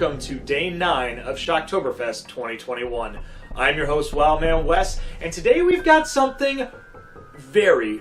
welcome to Day 9 of SHOCKTOBERFEST 2021. I'm your host, Wildman Wes, and today we've got something very,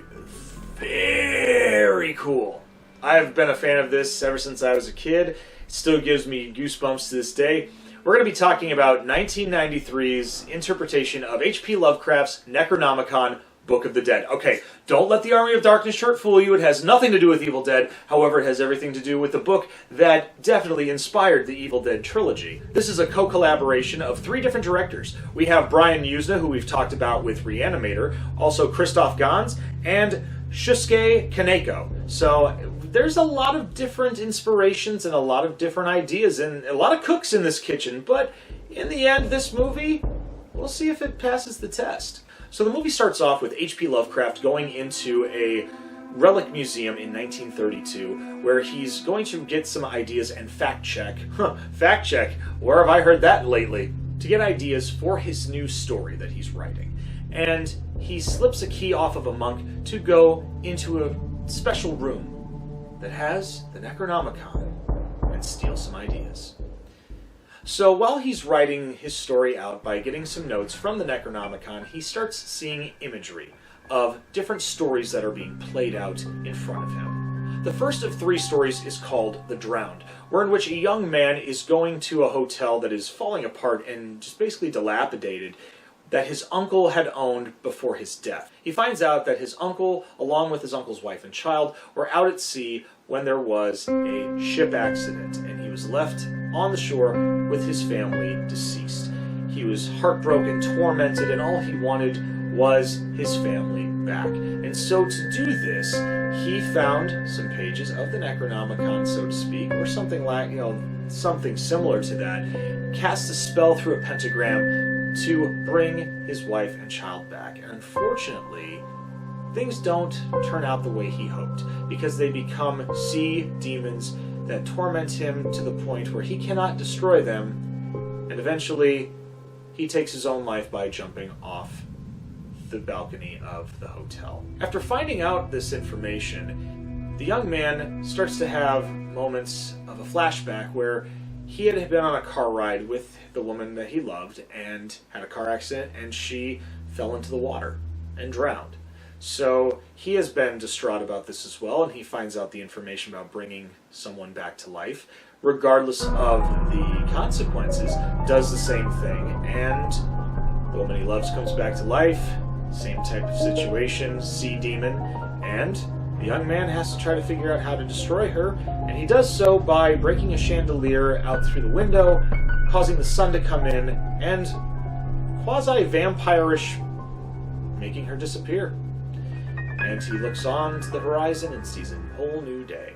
very cool. I've been a fan of this ever since I was a kid. It still gives me goosebumps to this day. We're going to be talking about 1993's interpretation of H.P. Lovecraft's Necronomicon, Book of the Dead. Okay, don't let the Army of Darkness shirt fool you. It has nothing to do with Evil Dead. However, it has everything to do with the book that definitely inspired the Evil Dead trilogy. This is a co-collaboration of 3 different directors. We have Brian Yuzna, who we've talked about with Reanimator, also Christoph Gans, and Shusuke Kaneko. So there's a lot of different inspirations and a lot of different ideas and a lot of cooks in this kitchen, but in the end, this movie, we'll see if it passes the test. So the movie starts off with H.P. Lovecraft going into a relic museum in 1932 where he's going to get some ideas and fact check, where have I heard that lately? To get ideas for his new story that he's writing. And he slips a key off of a monk to go into a special room that has the Necronomicon and steal some ideas. So while he's writing his story out by getting some notes from the Necronomicon, he starts seeing imagery of different stories that are being played out in front of him. The first of 3 stories is called The Drowned, where in which a young man is going to a hotel that is falling apart and just basically dilapidated, that his uncle had owned before his death. He finds out that his uncle, along with his uncle's wife and child, were out at sea when there was a ship accident, and he was left on the shore with his family deceased. He was heartbroken, tormented, and all he wanted was his family back. And so to do this, he found some pages of the Necronomicon, so to speak, or something like, something similar to that, cast a spell through a pentagram to bring his wife and child back. And unfortunately, things don't turn out the way he hoped, because they become sea demons that torment him to the point where he cannot destroy them, and eventually he takes his own life by jumping off the balcony of the hotel. After finding out this information, the young man starts to have moments of a flashback where he had been on a car ride with the woman that he loved and had a car accident, and she fell into the water and drowned. So he has been distraught about this as well, and he finds out the information about bringing someone back to life, regardless of the consequences, does the same thing, and the woman he loves comes back to life, same type of situation, sea demon, and the young man has to try to figure out how to destroy her, and he does so by breaking a chandelier out through the window, causing the sun to come in, and quasi-vampire-ish making her disappear. And he looks on to the horizon and sees a whole new day.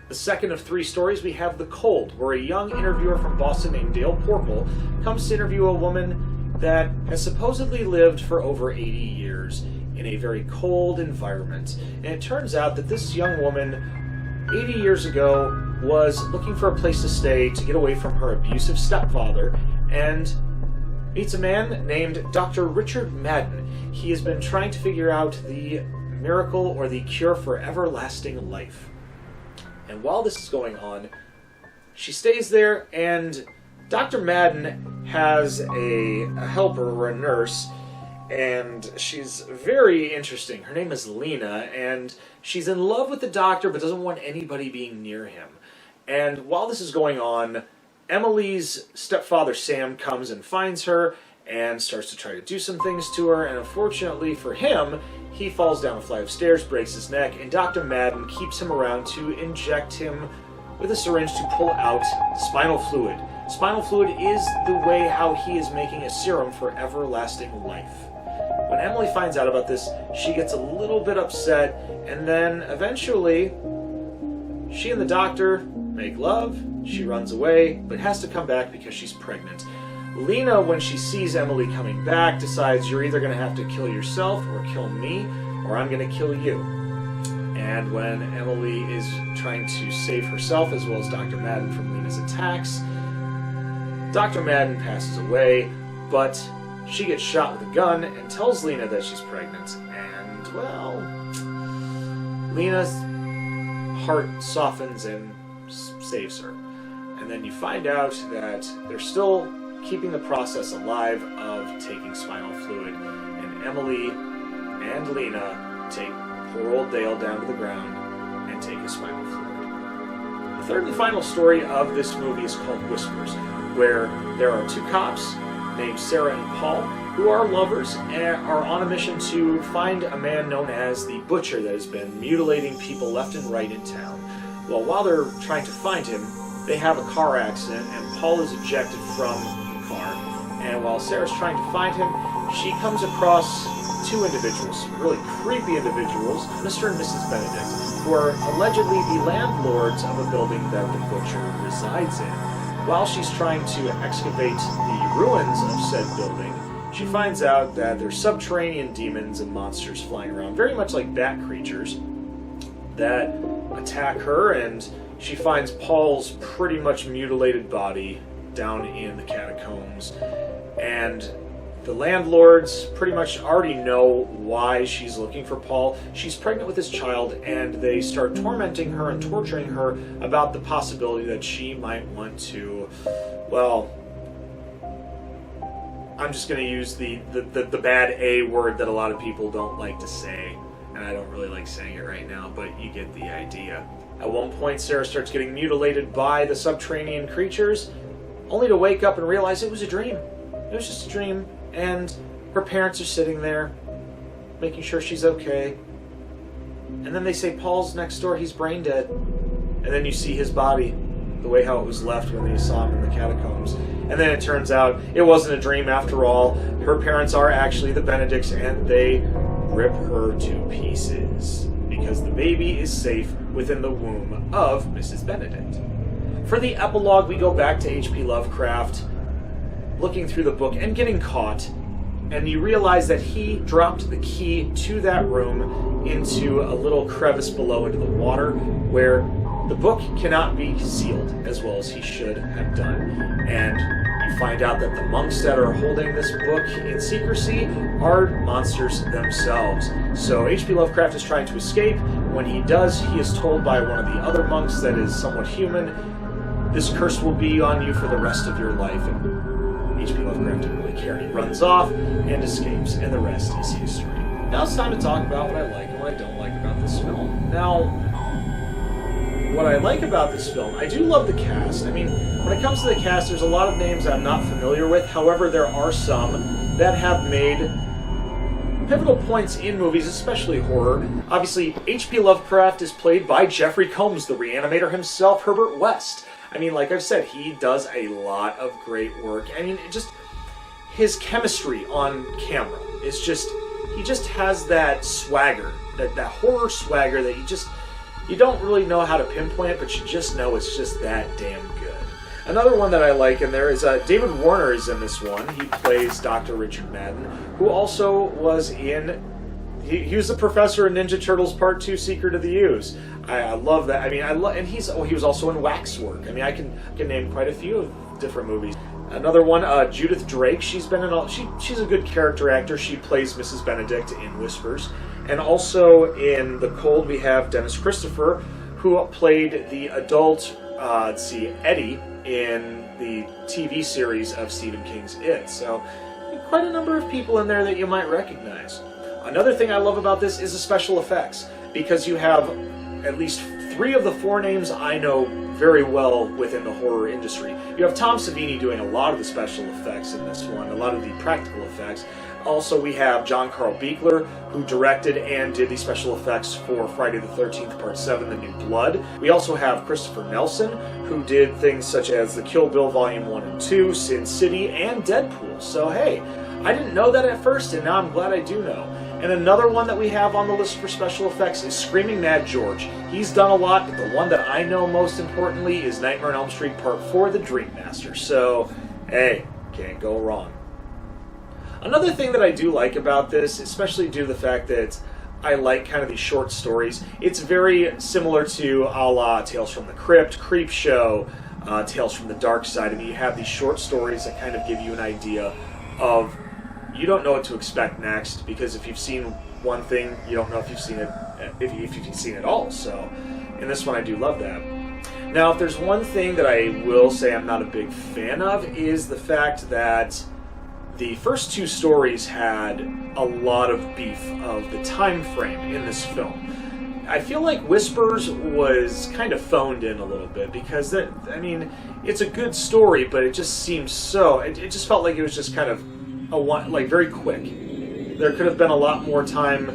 The second of 3 stories, we have The Cold, where a young interviewer from Boston named Dale Porkle comes to interview a woman that has supposedly lived for over 80 years in a very cold environment. And it turns out that this young woman, 80 years ago, was looking for a place to stay to get away from her abusive stepfather, and meets a man named Dr. Richard Madden. He has been trying to figure out the miracle or the cure for everlasting life. And while this is going on, she stays there, and Dr. Madden has a helper or a nurse, and she's very interesting. Her name is Lena, and she's in love with the doctor but doesn't want anybody being near him. And while this is going on, Emily's stepfather Sam comes and finds her and starts to try to do some things to her, and unfortunately for him, he falls down a flight of stairs, breaks his neck, and Dr. Madden keeps him around to inject him with a syringe to pull out spinal fluid. Spinal fluid is the way how he is making a serum for everlasting life. When Emily finds out about this, she gets a little bit upset, and then eventually she and the doctor make love. She runs away, but has to come back because she's pregnant. Lena, when she sees Emily coming back, decides you're either going to have to kill yourself or kill me, or I'm going to kill you. And when Emily is trying to save herself as well as Dr. Madden from Lena's attacks, Dr. Madden passes away, but she gets shot with a gun and tells Lena that she's pregnant. And, well, Lena's heart softens and saves her. And then you find out that they're still keeping the process alive of taking spinal fluid. And Emily and Lena take poor old Dale down to the ground and take his spinal fluid. The third and final story of this movie is called Whispers, where there are two cops named Sarah and Paul who are lovers and are on a mission to find a man known as the Butcher that has been mutilating people left and right in town. Well, while they're trying to find him, they have a car accident and Paul is ejected from the car. And while Sarah's trying to find him, she comes across two individuals, really creepy individuals, Mr. and Mrs. Benedict, who are allegedly the landlords of a building that the Butcher resides in. While she's trying to excavate the ruins of said building, she finds out that there's subterranean demons and monsters flying around, very much like bat creatures, that attack her, and she finds Paul's pretty much mutilated body down in the catacombs. And the landlords pretty much already know why she's looking for Paul. She's pregnant with his child, and they start tormenting her and torturing her about the possibility that she might want to, well, I'm just going to use the bad A word that a lot of people don't like to say, and I don't really like saying it right now, but you get the idea. At one point, Sarah starts getting mutilated by the subterranean creatures, only to wake up and realize it was a dream. It was just a dream, and her parents are sitting there, making sure she's okay. And then they say, Paul's next door, he's brain dead. And then you see his body, the way how it was left when they saw him in the catacombs. And then it turns out it wasn't a dream after all. Her parents are actually the Benedicts, and they rip her to pieces because the baby is safe within the womb of Mrs. Benedict. For the epilogue, we go back to H.P. Lovecraft, looking through the book and getting caught, and you realize that he dropped the key to that room into a little crevice below into the water, where the book cannot be sealed as well as he should have done. And you find out that the monks that are holding this book in secrecy are monsters themselves. So H.P. Lovecraft is trying to escape. When he does, he is told by one of the other monks that is somewhat human, this curse will be on you for the rest of your life. And H.P. Lovecraft didn't really care. He runs off and escapes, and the rest is history. Now it's time to talk about what I like and what I don't like about this film. Now, what I like about this film, I do love the cast. I mean, when it comes to the cast, there's a lot of names I'm not familiar with. However, there are some that have made pivotal points in movies, especially horror. Obviously, H.P. Lovecraft is played by Jeffrey Combs, the reanimator himself, Herbert West. I mean, like I've said, he does a lot of great work. I mean, his chemistry on camera is just, he just has that swagger, that horror swagger that you don't really know how to pinpoint it, but you just know it's just that damn good. Another one that I like in there is David Warner is in this one. He plays Dr. Richard Madden, who also was in, he was the professor in Ninja Turtles Part 2 Secret of the Ooze. I love that. I mean, and he was also in Waxwork. I mean, I can name quite a few of different movies. Another one, Judith Drake. She's been in all. She's a good character actor. She plays Mrs. Benedict in Whispers, and also in The Cold we have Dennis Christopher, who played the adult Eddie in the TV series of Stephen King's It. So, quite a number of people in there that you might recognize. Another thing I love about this is the special effects, because you have at least 3 of the 4 names I know very well within the horror industry. You have Tom Savini doing a lot of the special effects in this one, a lot of the practical effects. Also, we have John Carl Buechler, who directed and did the special effects for Friday the 13th Part 7, The New Blood. We also have Christopher Nelson, who did things such as the Kill Bill Volume 1 and 2, Sin City, and Deadpool. So hey, I didn't know that at first, and now I'm glad I do know. And another one that we have on the list for special effects is Screaming Mad George. He's done a lot, but the one that I know most importantly is Nightmare on Elm Street Part 4, The Dream Master. So, hey, can't go wrong. Another thing that I do like about this, especially due to the fact that I like kind of these short stories, it's very similar to a la Tales from the Crypt, Creepshow, Tales from the Dark Side. I mean, you have these short stories that kind of give you an idea of, you don't know what to expect next, because if you've seen one thing, you don't know if you've seen it, if you've seen it all. So in this one, I do love that. Now, if there's one thing that I will say I'm not a big fan of, is the fact that the first two stories had a lot of beef of the time frame in this film. I feel like Whispers was kind of phoned in a little bit because it's a good story, but it just seems so. It just felt like it was just kind of very quick. There could have been a lot more time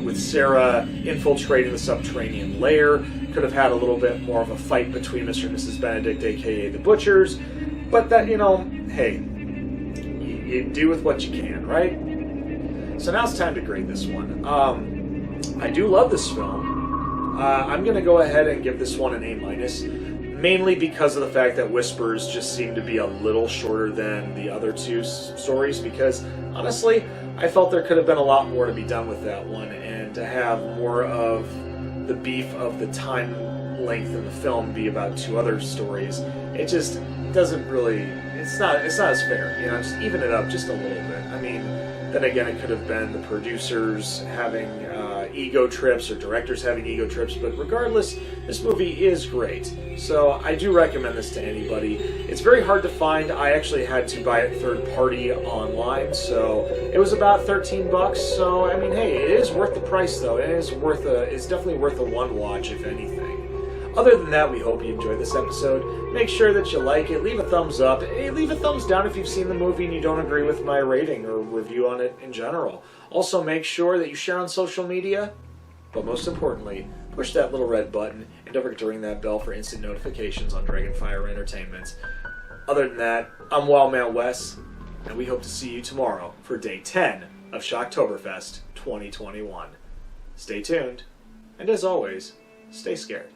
with Sarah infiltrating the subterranean lair. Could have had a little bit more of a fight between Mr. and Mrs. Benedict, aka the Butchers. But that, hey, you do with what you can, right? So now it's time to grade this one. I do love this film. I'm going to go ahead and give this one an A-, mainly because of the fact that Whispers just seemed to be a little shorter than the other two stories, because honestly, I felt there could have been a lot more to be done with that one, and to have more of the beef of the time length in the film be about two other stories, it just doesn't really, it's not as fair, just even it up just a little bit. I mean, then again, it could have been the producers having ego trips or directors having ego trips, but regardless, this movie is great. So I do recommend this to anybody. It's very hard to find. I actually had to buy it third party online, so it was about $13. So I mean, hey, it is worth the price though. It's definitely worth a one watch if anything. Other than that, we hope you enjoyed this episode. Make sure that you like it, leave a thumbs up, and leave a thumbs down if you've seen the movie and you don't agree with my rating or review on it in general. Also, make sure that you share on social media, but most importantly, push that little red button and don't forget to ring that bell for instant notifications on Dragonfire Entertainment. Other than that, I'm Wildman Wes, and we hope to see you tomorrow for Day 10 of SHOCKTOBERFEST 2021. Stay tuned, and as always, stay scared.